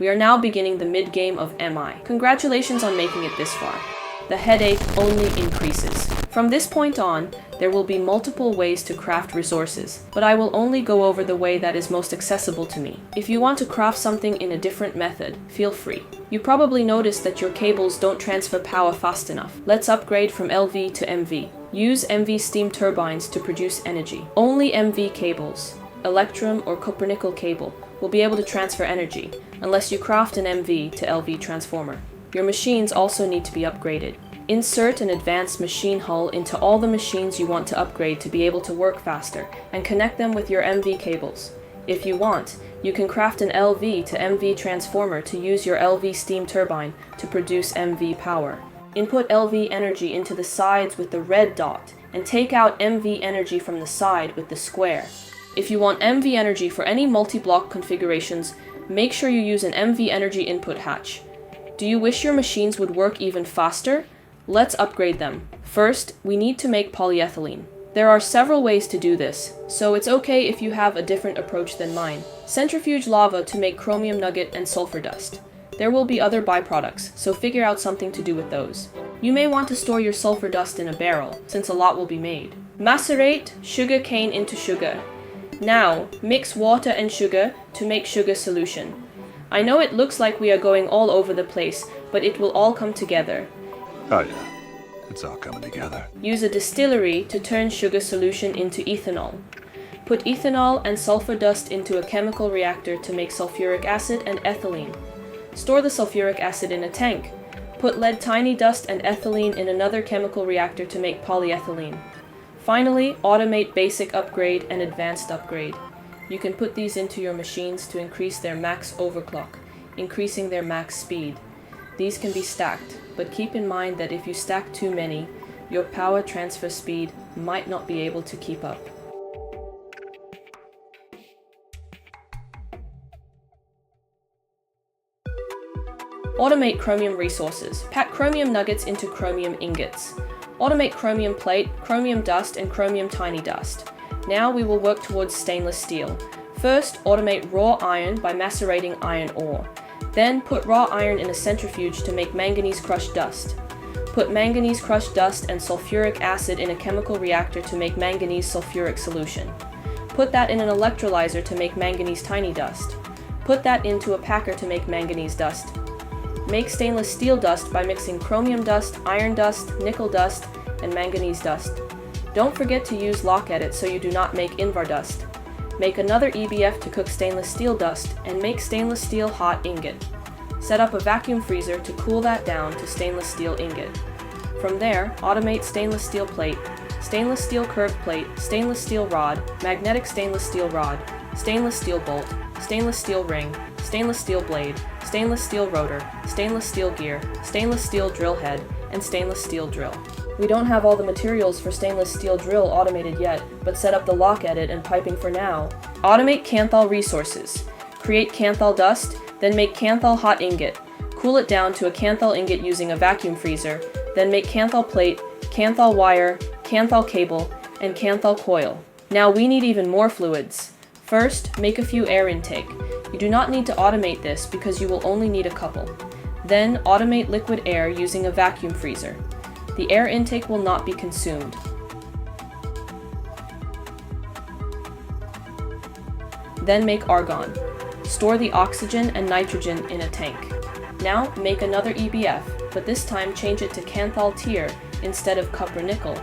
We are now beginning the mid-game of MI. Congratulations on making it this far. The headache only increases. From this point on, there will be multiple ways to craft resources, but I will only go over the way that is most accessible to me. If you want to craft something in a different method, feel free. You probably noticed that your cables don't transfer power fast enough. Let's upgrade from LV to MV. Use MV Steam Turbines to produce energy. Only MV cables, Electrum or Cupronickel Cable, will be able to transfer energy, unless you craft an MV to LV transformer. Your machines also need to be upgraded. Insert an advanced machine hull into all the machines you want to upgrade to be able to work faster, and connect them with your MV cables. If you want, you can craft an LV to MV transformer to use your LV Steam Turbine to produce MV power. Input LV energy into the sides with the red dot, and take out MV energy from the side with the square. If you want MV energy for any multi-block configurations, make sure you use an MV energy input hatch. Do you wish your machines would work even faster? Let's upgrade them. First, we need to make polyethylene. There are several ways to do this, so it's okay if you have a different approach than mine. Centrifuge lava to make chromium nugget and sulfur dust. There will be other byproducts, so figure out something to do with those. You may want to store your sulfur dust in a barrel, since a lot will be made. Macerate sugar cane into sugar. Now, mix water and sugar to make sugar solution. I know it looks like we are going all over the place, but it will all come together. Oh yeah, it's all coming together. Use a distillery to turn sugar solution into ethanol. Put ethanol and sulfur dust into a chemical reactor to make sulfuric acid and ethylene. Store the sulfuric acid in a tank. Put lead tiny dust and ethylene in another chemical reactor to make polyethylene. Finally, automate basic upgrade and advanced upgrade. You can put these into your machines to increase their max overclock, increasing their max speed. These can be stacked, but keep in mind that if you stack too many, your power transfer speed might not be able to keep up. Automate chromium resources. Pack chromium nuggets into chromium ingots. Automate chromium plate, chromium dust, and chromium tiny dust. Now we will work towards stainless steel. First, automate raw iron by macerating iron ore. Then put raw iron in a centrifuge to make manganese crushed dust. Put manganese crushed dust and sulfuric acid in a chemical reactor to make manganese sulfuric solution. Put that in an electrolyzer to make manganese tiny dust. Put that into a packer to make manganese dust. Make stainless steel dust by mixing chromium dust, iron dust, nickel dust, and manganese dust. Don't forget to use lock edit so you do not make invar dust. Make another EBF to cook stainless steel dust, and make stainless steel hot ingot. Set up a vacuum freezer to cool that down to stainless steel ingot. From there, automate stainless steel plate, stainless steel curved plate, stainless steel rod, magnetic stainless steel rod, stainless steel bolt, stainless steel ring, stainless steel blade, stainless steel rotor, stainless steel gear, stainless steel drill head, and stainless steel drill. We don't have all the materials for stainless steel drill automated yet, but set up the lock edit and piping for now. Automate Canthal resources. Create Canthal dust, then make Canthal hot ingot. Cool it down to a Canthal ingot using a vacuum freezer, then make Canthal plate, Canthal wire, Canthal cable, and Canthal coil. Now we need even more fluids. First, make a few air intake. You do not need to automate this because you will only need a couple. Then automate liquid air using a vacuum freezer. The air intake will not be consumed. Then make argon. Store the oxygen and nitrogen in a tank. Now make another EBF, but this time change it to Canthal tier instead of cupronickel.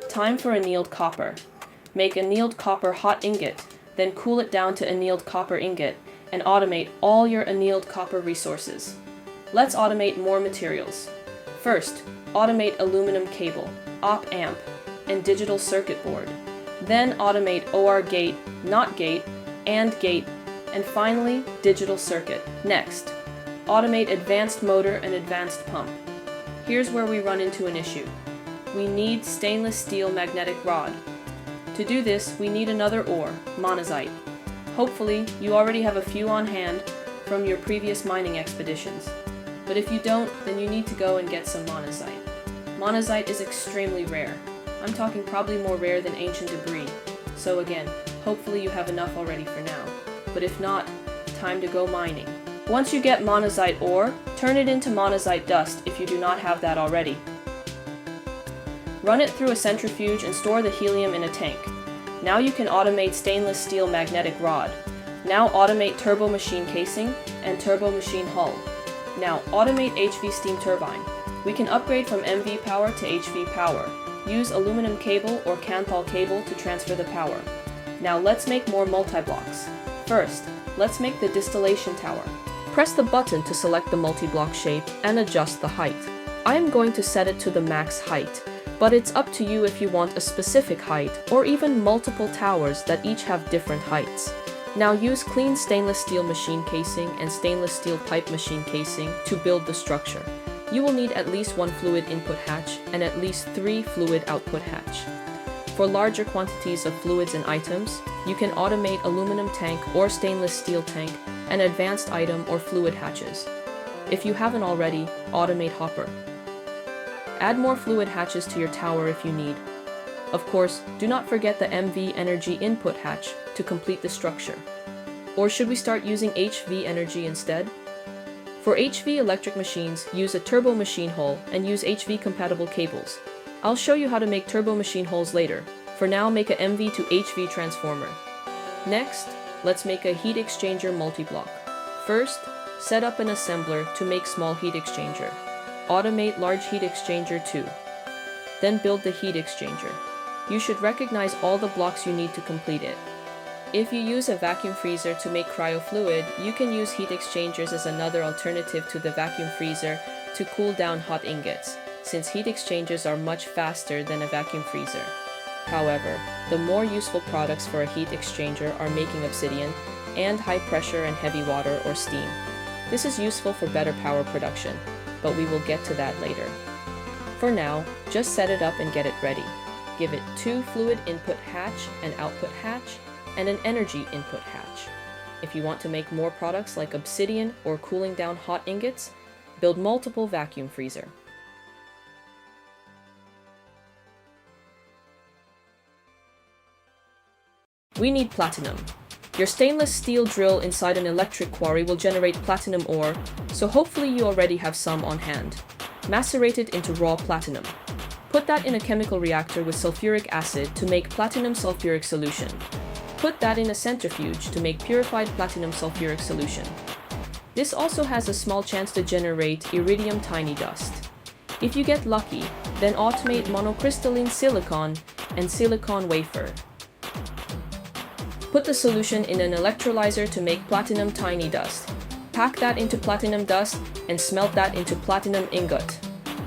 Time for annealed copper. Make annealed copper hot ingot, then cool it down to annealed copper ingot, and automate all your annealed copper resources. Let's automate more materials. First, automate aluminum cable, op-amp, and digital circuit board. Then automate OR gate, NOT gate, AND gate, and finally, digital circuit. Next, automate advanced motor and advanced pump. Here's where we run into an issue. We need stainless steel magnetic rod. To do this, we need another ore, monazite. Hopefully, you already have a few on hand from your previous mining expeditions. But if you don't, then you need to go and get some monazite. monazite is extremely rare. I'm talking probably more rare than ancient debris. So again, hopefully you have enough already for now. But if not, time to go mining. Once you get monazite ore, turn it into monazite dust if you do not have that already. Run it through a centrifuge and store the helium in a tank. Now you can automate stainless steel magnetic rod. Now automate turbo machine casing and turbo machine hull. Now automate HV Steam Turbine. We can upgrade from MV power to HV power. Use aluminum cable or Canthal cable to transfer the power. Now let's make more multi-blocks. First, let's make the distillation tower. Press the button to select the multi-block shape and adjust the height. I am going to set it to the max height, but it's up to you if you want a specific height or even multiple towers that each have different heights. Now use clean stainless steel machine casing and stainless steel pipe machine casing to build the structure. You will need at least 1 fluid input hatch and at least 3 fluid output hatch. For larger quantities of fluids and items, you can automate aluminum tank or stainless steel tank and advanced item or fluid hatches. If you haven't already, automate hopper. Add more fluid hatches to your tower if you need. Of course, do not forget the MV energy input hatch to complete the structure. Or should we start using HV energy instead? For HV electric machines, use a turbo machine hull and use HV compatible cables. I'll show you how to make turbo machine hulls later. For now, make a MV to HV transformer. Next, let's make a heat exchanger multi-block. First, set up an assembler to make small heat exchanger. Automate large heat exchanger too. Then build the heat exchanger. You should recognize all the blocks you need to complete it. If you use a vacuum freezer to make cryofluid, you can use heat exchangers as another alternative to the vacuum freezer to cool down hot ingots, since heat exchangers are much faster than a vacuum freezer. However, the more useful products for a heat exchanger are making obsidian and high pressure and heavy water or steam. This is useful for better power production, but we will get to that later. For now, just set it up and get it ready. Give it 2 fluid input hatch and output hatch, and an energy input hatch. If you want to make more products like obsidian or cooling down hot ingots, build multiple vacuum freezer. We need platinum. Your stainless steel drill inside an electric quarry will generate platinum ore, so hopefully you already have some on hand. Macerate it into raw platinum. Put that in a chemical reactor with sulfuric acid to make platinum sulfuric solution. Put that in a centrifuge to make purified platinum sulfuric solution. This also has a small chance to generate iridium tiny dust. If you get lucky, then automate monocrystalline silicon and silicon wafer. Put the solution in an electrolyzer to make platinum tiny dust. Pack that into platinum dust and smelt that into platinum ingot.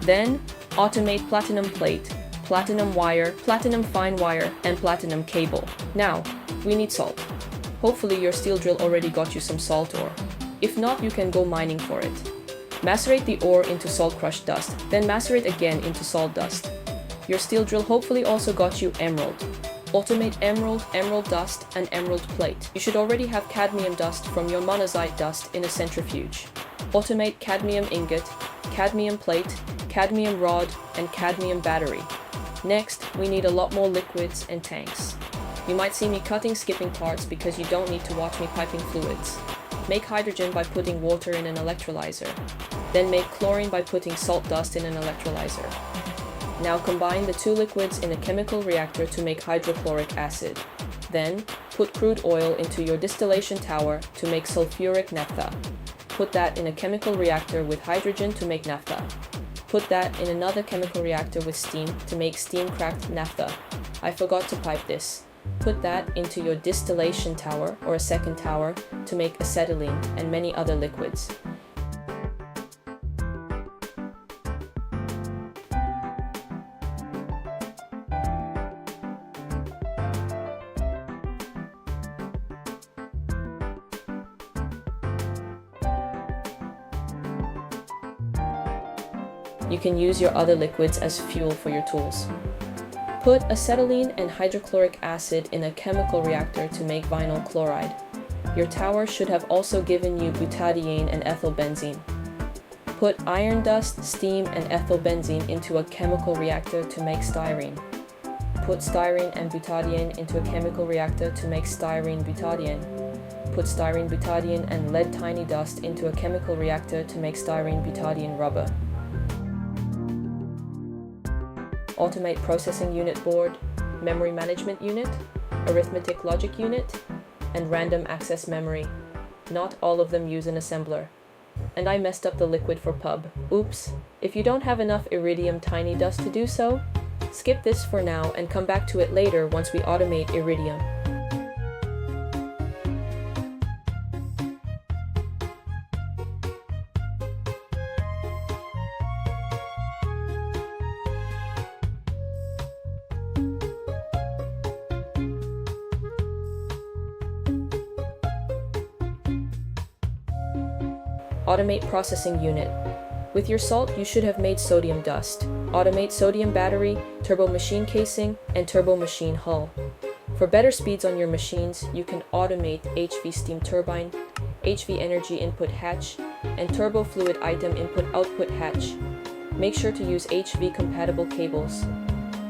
Then, automate platinum plate, platinum wire, platinum fine wire, and platinum cable. Now, we need salt. Hopefully your steel drill already got you some salt ore. If not, you can go mining for it. Macerate the ore into salt crushed dust, then macerate again into salt dust. Your steel drill hopefully also got you emerald. Automate emerald, emerald dust, and emerald plate. You should already have cadmium dust from your monazite dust in a centrifuge. Automate cadmium ingot, cadmium plate, cadmium rod, and cadmium battery. Next, we need a lot more liquids and tanks. You might see me skipping parts because you don't need to watch me piping fluids. Make hydrogen by putting water in an electrolyzer. Then make chlorine by putting salt dust in an electrolyzer. Now combine the 2 liquids in a chemical reactor to make hydrochloric acid. Then, put crude oil into your distillation tower to make sulfuric naphtha. Put that in a chemical reactor with hydrogen to make naphtha. Put that in another chemical reactor with steam to make steam-cracked naphtha. I forgot to pipe this. Put that into your distillation tower or a second tower to make acetylene and many other liquids. You can use your other liquids as fuel for your tools. Put acetylene and hydrochloric acid in a chemical reactor to make vinyl chloride. Your tower should have also given you butadiene and ethylbenzene. Put iron dust, steam, and ethylbenzene into a chemical reactor to make styrene. Put styrene and butadiene into a chemical reactor to make styrene butadiene. Put styrene butadiene and lead tiny dust into a chemical reactor to make styrene butadiene rubber. Automate processing unit board, memory management unit, arithmetic logic unit, and random access memory. Not all of them use an assembler. And I messed up the liquid for pub. Oops. If you don't have enough iridium tiny dust to do so, skip this for now and come back to it later once we automate iridium. Automate processing unit. With your salt, you should have made sodium dust. Automate sodium battery, turbo machine casing, and turbo machine hull. For better speeds on your machines, you can automate HV Steam Turbine, HV Energy Input Hatch, and Turbo Fluid Item Input-Output Hatch. Make sure to use HV compatible cables.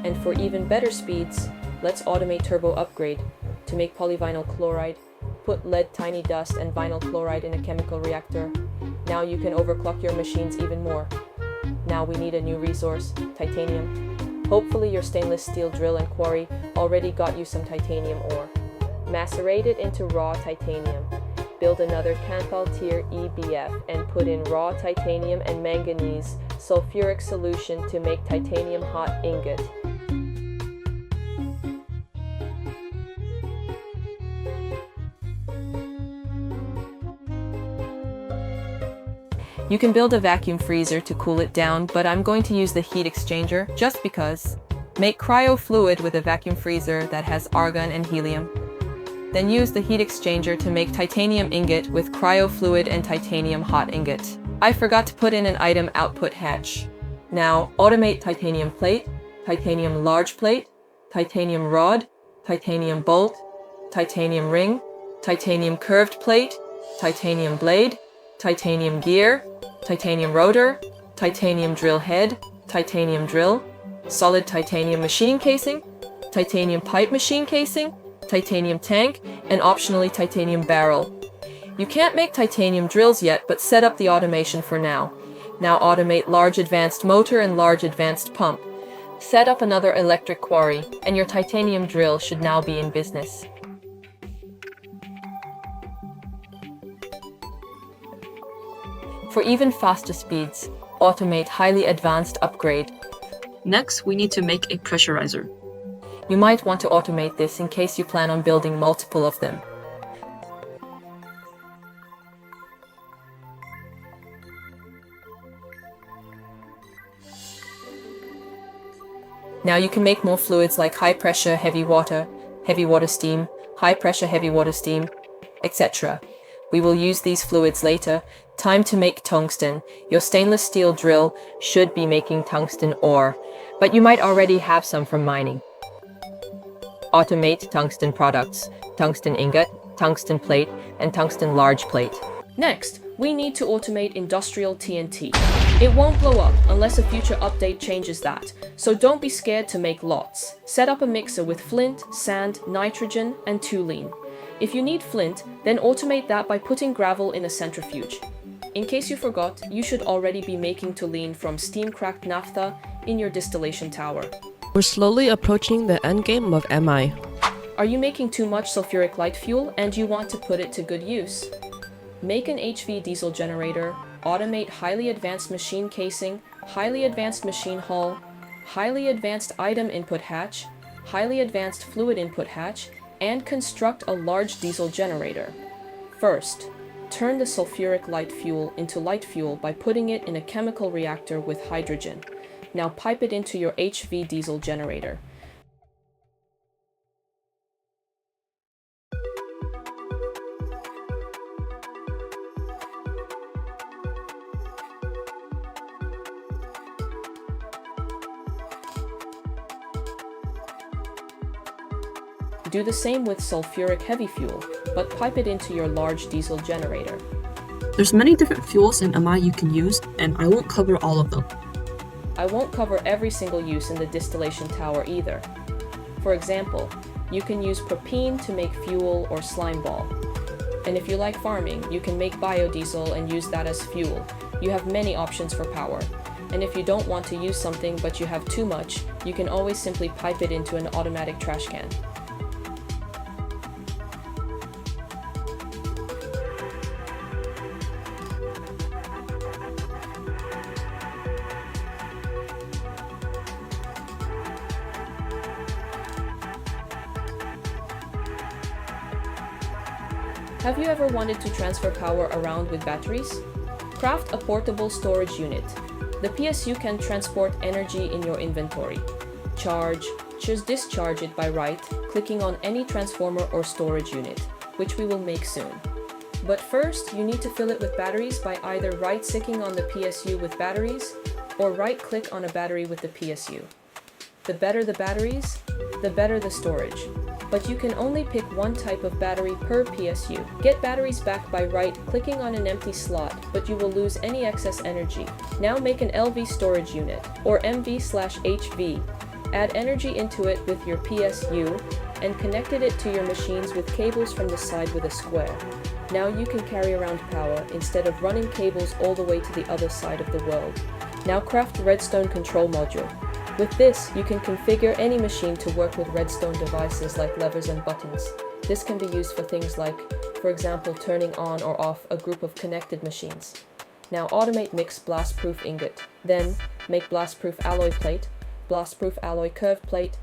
And for even better speeds, let's automate turbo upgrade. To make polyvinyl chloride, put lead tiny dust and vinyl chloride in a chemical reactor. Now you can overclock your machines even more. Now we need a new resource, titanium. Hopefully your stainless steel drill and quarry already got you some titanium ore. Macerate it into raw titanium. Build another Canthal tier EBF and put in raw titanium and manganese sulfuric solution to make titanium hot ingot. You can build a vacuum freezer to cool it down, but I'm going to use the heat exchanger just because. Make cryo fluid with a vacuum freezer that has argon and helium. Then use the heat exchanger to make titanium ingot with cryo fluid and titanium hot ingot. I forgot to put in an item output hatch. Now automate titanium plate, titanium large plate, titanium rod, titanium bolt, titanium ring, titanium curved plate, titanium blade, titanium gear, titanium rotor, titanium drill head, titanium drill, solid titanium machine casing, titanium pipe machine casing, titanium tank, and optionally titanium barrel. You can't make titanium drills yet, but set up the automation for now. Now automate large advanced motor and large advanced pump. Set up another electric quarry, and your titanium drill should now be in business. For even faster speeds, automate highly advanced upgrade. Next, we need to make a pressurizer. You might want to automate this in case you plan on building multiple of them. Now you can make more fluids like high pressure, heavy water steam, high pressure, heavy water steam, etc. We will use these fluids later. Time to make tungsten. Your stainless steel drill should be making tungsten ore, but you might already have some from mining. Automate tungsten products, tungsten ingot, tungsten plate, and tungsten large plate. Next, we need to automate industrial TNT. It won't blow up unless a future update changes that, so don't be scared to make lots. Set up a mixer with flint, sand, nitrogen, and toluene. If you need flint, then automate that by putting gravel in a centrifuge. In case you forgot, you should already be making toluene from steam-cracked naphtha in your distillation tower. We're slowly approaching the endgame of MI. Are you making too much sulfuric light fuel and you want to put it to good use? Make an HV diesel generator, automate highly advanced machine casing, highly advanced machine hull, highly advanced item input hatch, highly advanced fluid input hatch, and construct a large diesel generator. First, turn the sulfuric light fuel into light fuel by putting it in a chemical reactor with hydrogen. Now pipe it into your HV diesel generator. Do the same with sulfuric heavy fuel, but pipe it into your large diesel generator. There's many different fuels in MI you can use, and I won't cover all of them. I won't cover every single use in the distillation tower either. For example, you can use propene to make fuel or slime ball. And if you like farming, you can make biodiesel and use that as fuel. You have many options for power. And if you don't want to use something but you have too much, you can always simply pipe it into an automatic trash can. Have you ever wanted to transfer power around with batteries? Craft a portable storage unit. The PSU can transport energy in your inventory. Charge, just discharge it by right-clicking on any transformer or storage unit, which we will make soon. But first, you need to fill it with batteries by either right-clicking on the PSU with batteries, or right-click on a battery with the PSU. The better the batteries, the better the storage. But you can only pick one type of battery per PSU. Get batteries back by right-clicking on an empty slot, but you will lose any excess energy. Now make an LV storage unit, or MV/HV. Add energy into it with your PSU, and connected it to your machines with cables from the side with a square. Now you can carry around power instead of running cables all the way to the other side of the world. Now craft redstone control module. With this, you can configure any machine to work with redstone devices like levers and buttons. This can be used for things like, for example, turning on or off a group of connected machines. Now automate mix blast-proof ingot. Then, make blast-proof alloy plate, blast-proof alloy curved plate,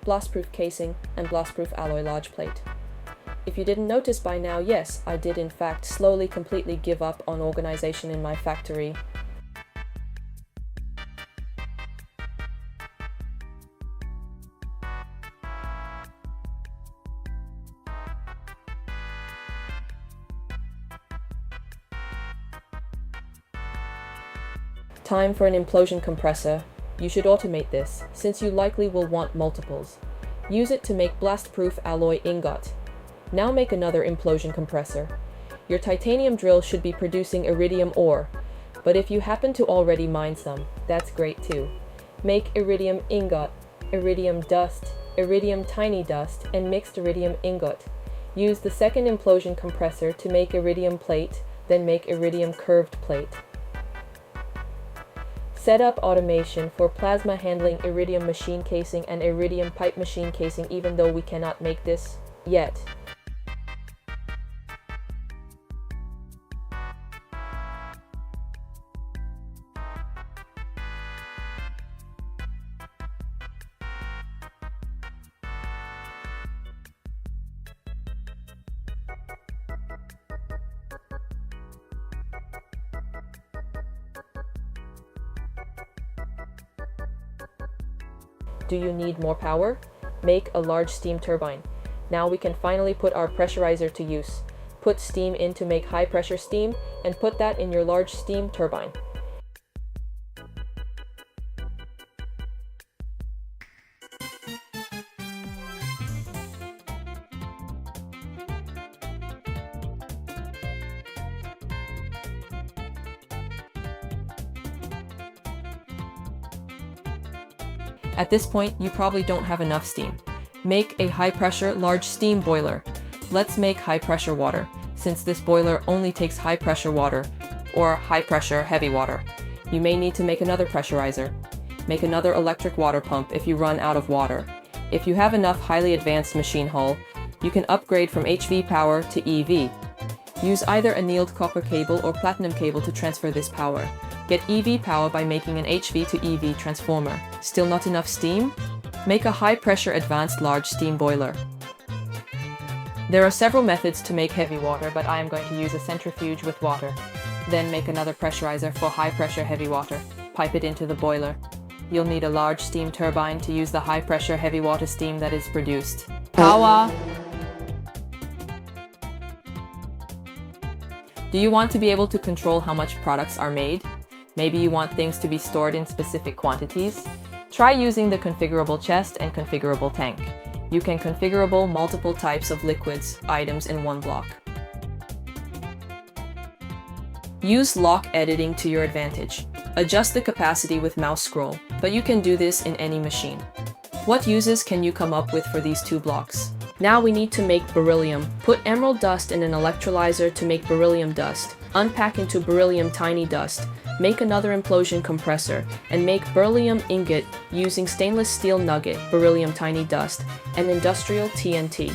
blast-proof casing, and blast-proof alloy large plate. If you didn't notice by now, yes, I did in fact slowly completely give up on organization in my factory. Time for an implosion compressor. You should automate this, since you likely will want multiples. Use it to make blast-proof alloy ingot. Now make another implosion compressor. Your titanium drill should be producing iridium ore, but if you happen to already mine some, that's great too. Make iridium ingot, iridium dust, iridium tiny dust, and mixed iridium ingot. Use the second implosion compressor to make iridium plate, then make iridium curved plate. Set up automation for plasma handling iridium machine casing and iridium pipe machine casing, even though we cannot make this yet. Do you need more power? Make a large steam turbine. Now we can finally put our pressurizer to use. Put steam in to make high pressure steam, and put that in your large steam turbine. At this point, you probably don't have enough steam. Make a high-pressure, large steam boiler. Let's make high-pressure water, since this boiler only takes high-pressure water, or high-pressure heavy water. You may need to make another pressurizer. Make another electric water pump if you run out of water. If you have enough highly advanced machine hull, you can upgrade from HV power to EV. Use either annealed copper cable or platinum cable to transfer this power. Get EV power by making an HV to EV transformer. Still not enough steam? Make a high-pressure advanced large steam boiler. There are several methods to make heavy water, but I am going to use a centrifuge with water. Then make another pressurizer for high-pressure heavy water. Pipe it into the boiler. You'll need a large steam turbine to use the high-pressure heavy water steam that is produced. Power! Do you want to be able to control how much products are made? Maybe you want things to be stored in specific quantities? Try using the configurable chest and configurable tank. You can configurable multiple types of liquids, items in one block. Use lock editing to your advantage. Adjust the capacity with mouse scroll, but you can do this in any machine. What uses can you come up with for these two blocks? Now we need to make beryllium. Put emerald dust in an electrolyzer to make beryllium dust. Unpack into beryllium tiny dust. Make another implosion compressor, and make beryllium ingot using stainless steel nugget, beryllium tiny dust, and industrial TNT.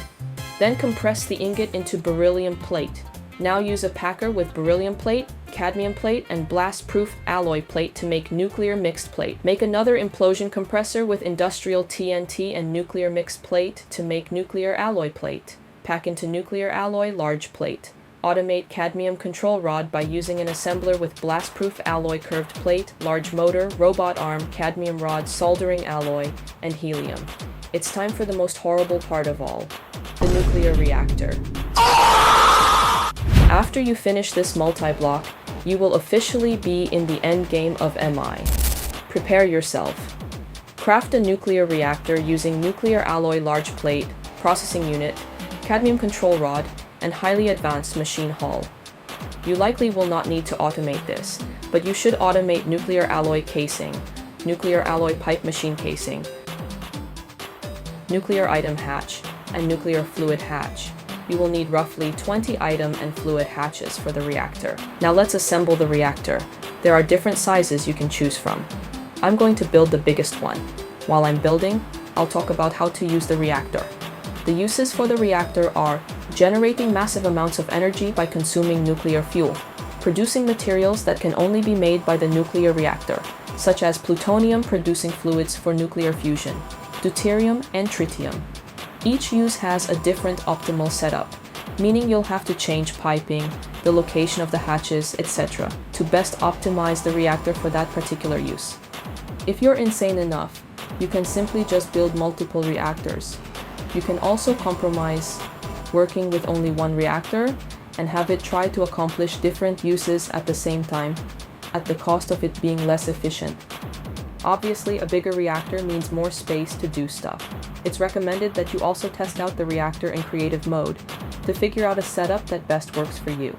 Then compress the ingot into beryllium plate. Now use a packer with beryllium plate, cadmium plate, and blast-proof alloy plate to make nuclear mixed plate. Make another implosion compressor with industrial TNT and nuclear mixed plate to make nuclear alloy plate. Pack into nuclear alloy large plate. Automate cadmium control rod by using an assembler with blast-proof alloy curved plate, large motor, robot arm, cadmium rod, soldering alloy, and helium. It's time for the most horrible part of all, the nuclear reactor. After you finish this multi-block, you will officially be in the endgame of MI. Prepare yourself. Craft a nuclear reactor using nuclear alloy large plate, processing unit, cadmium control rod, and highly advanced machine hall. You likely will not need to automate this, but you should automate nuclear alloy casing, nuclear alloy pipe machine casing, nuclear item hatch, and nuclear fluid hatch. You will need roughly 20 item and fluid hatches for the reactor. Now let's assemble the reactor. There are different sizes you can choose from. I'm going to build the biggest one. While I'm building, I'll talk about how to use the reactor. The uses for the reactor are generating massive amounts of energy by consuming nuclear fuel, producing materials that can only be made by the nuclear reactor, such as plutonium producing fluids for nuclear fusion, deuterium, and tritium. Each use has a different optimal setup, meaning you'll have to change piping, the location of the hatches, etc. to best optimize the reactor for that particular use. If you're insane enough, you can simply just build multiple reactors. You can also compromise working with only one reactor and have it try to accomplish different uses at the same time, at the cost of it being less efficient. Obviously, a bigger reactor means more space to do stuff. It's recommended that you also test out the reactor in creative mode to figure out a setup that best works for you.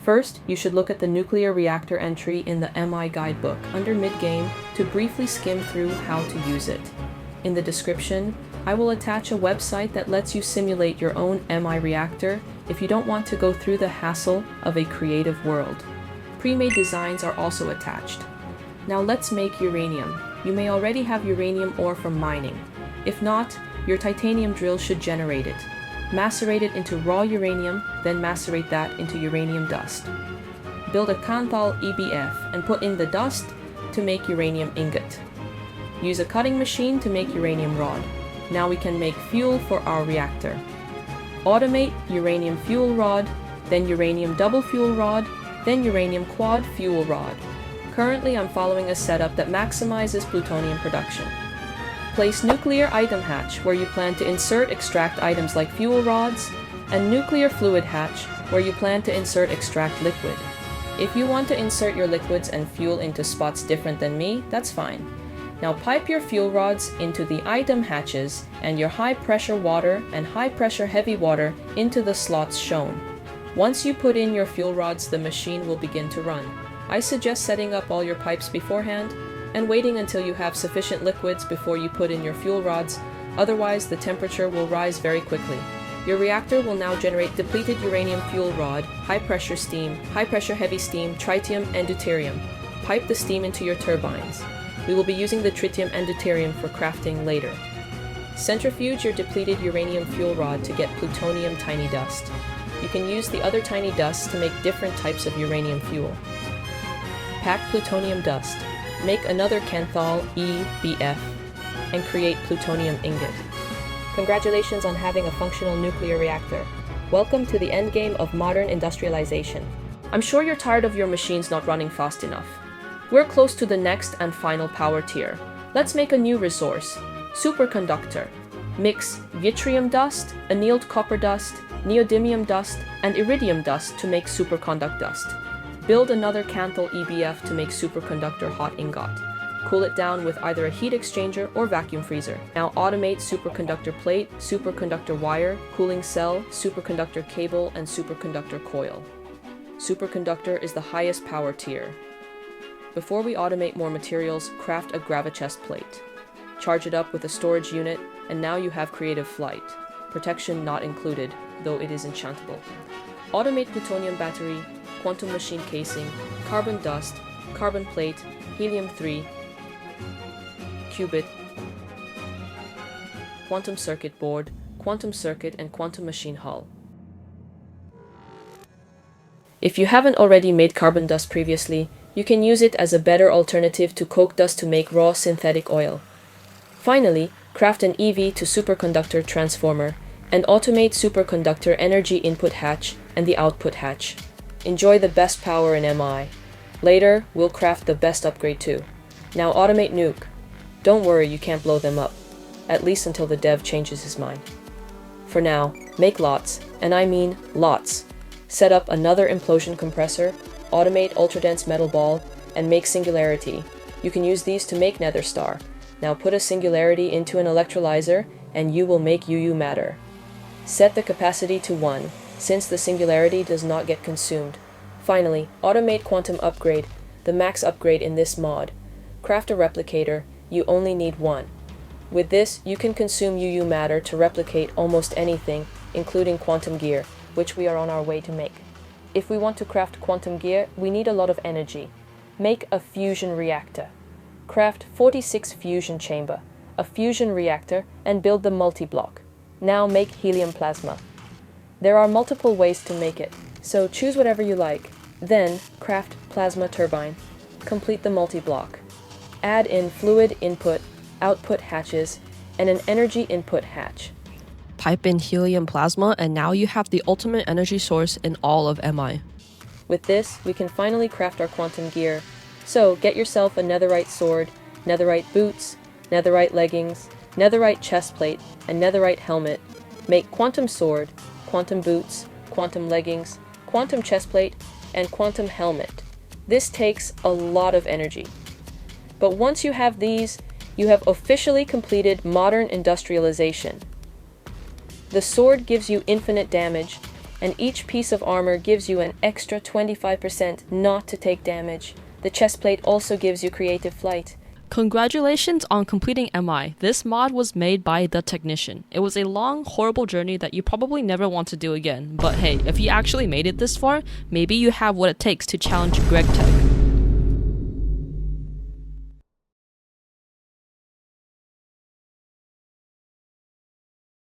First, you should look at the nuclear reactor entry in the MI guidebook under MIDGAME to briefly skim through how to use it. In the description, I will attach a website that lets you simulate your own MI reactor if you don't want to go through the hassle of a creative world. Pre-made designs are also attached. Now let's make uranium. You may already have uranium ore from mining. If not, your titanium drill should generate it. Macerate it into raw uranium, then macerate that into uranium dust. Build a Canthal EBF and put in the dust to make uranium ingot. Use a cutting machine to make uranium rod. Now we can make fuel for our reactor. Automate uranium fuel rod, then uranium double fuel rod, then uranium quad fuel rod. Currently, I'm following a setup that maximizes plutonium production. Place nuclear item hatch, where you plan to extract items like fuel rods, and nuclear fluid hatch, where you plan to extract liquid. If you want to insert your liquids and fuel into spots different than me, that's fine. Now pipe your fuel rods into the item hatches and your high-pressure water and high-pressure heavy water into the slots shown. Once you put in your fuel rods, the machine will begin to run. I suggest setting up all your pipes beforehand and waiting until you have sufficient liquids before you put in your fuel rods, otherwise the temperature will rise very quickly. Your reactor will now generate depleted uranium fuel rod, high-pressure steam, high-pressure heavy steam, tritium, and deuterium. Pipe the steam into your turbines. We will be using the tritium and deuterium for crafting later. Centrifuge your depleted uranium fuel rod to get plutonium tiny dust. You can use the other tiny dusts to make different types of uranium fuel. Pack plutonium dust. Make another Canthal EBF and create plutonium ingot. Congratulations on having a functional nuclear reactor. Welcome to the endgame of modern industrialization. I'm sure you're tired of your machines not running fast enough. We're close to the next and final power tier. Let's make a new resource, Superconductor. Mix yttrium dust, annealed copper dust, neodymium dust, and iridium dust to make superconductor dust. Build another Canthal EBF to make superconductor hot ingot. Cool it down with either a heat exchanger or vacuum freezer. Now automate superconductor plate, superconductor wire, cooling cell, superconductor cable, and superconductor coil. Superconductor is the highest power tier. Before we automate more materials, craft a gravichest plate. Charge it up with a storage unit, and now you have creative flight. Protection not included, though it is enchantable. Automate plutonium battery, quantum machine casing, carbon dust, carbon plate, helium-3, qubit, quantum circuit board, quantum circuit, and quantum machine hull. If you haven't already made carbon dust previously, you can use it as a better alternative to coke dust to make raw synthetic oil. Finally, craft an EV to superconductor transformer and automate superconductor energy input hatch and the output hatch. Enjoy the best power in MI. Later, we'll craft the best upgrade too. Now automate nuke. Don't worry, you can't blow them up. At least until the dev changes his mind. For now, make lots, and I mean lots. Set up another implosion compressor, automate ultradense metal ball, and make singularity. You can use these to make nether star. Now put a singularity into an electrolyzer, and you will make UU matter. Set the capacity to 1, since the singularity does not get consumed. Finally, automate quantum upgrade, the max upgrade in this mod. Craft a replicator, you only need 1. With this, you can consume UU matter to replicate almost anything, including quantum gear, which we are on our way to make. If we want to craft quantum gear, we need a lot of energy. Make a fusion reactor. Craft 46 fusion chamber, a fusion reactor, and build the multiblock. Now make helium plasma. There are multiple ways to make it, so choose whatever you like. Then craft plasma turbine. Complete the multiblock. Add in fluid input, output hatches, and an energy input hatch. Pipe in helium plasma, and now you have the ultimate energy source in all of MI. With this, we can finally craft our quantum gear. So get yourself a netherite sword, netherite boots, netherite leggings, netherite chestplate, and netherite helmet. Make quantum sword, quantum boots, quantum leggings, quantum chestplate, and quantum helmet. This takes a lot of energy. But once you have these, you have officially completed modern industrialization. The sword gives you infinite damage, and each piece of armor gives you an extra 25% not to take damage. The chestplate also gives you creative flight. Congratulations on completing MI. This mod was made by the technician. It was a long, horrible journey that you probably never want to do again. But hey, if you actually made it this far, maybe you have what it takes to challenge Greg Tech.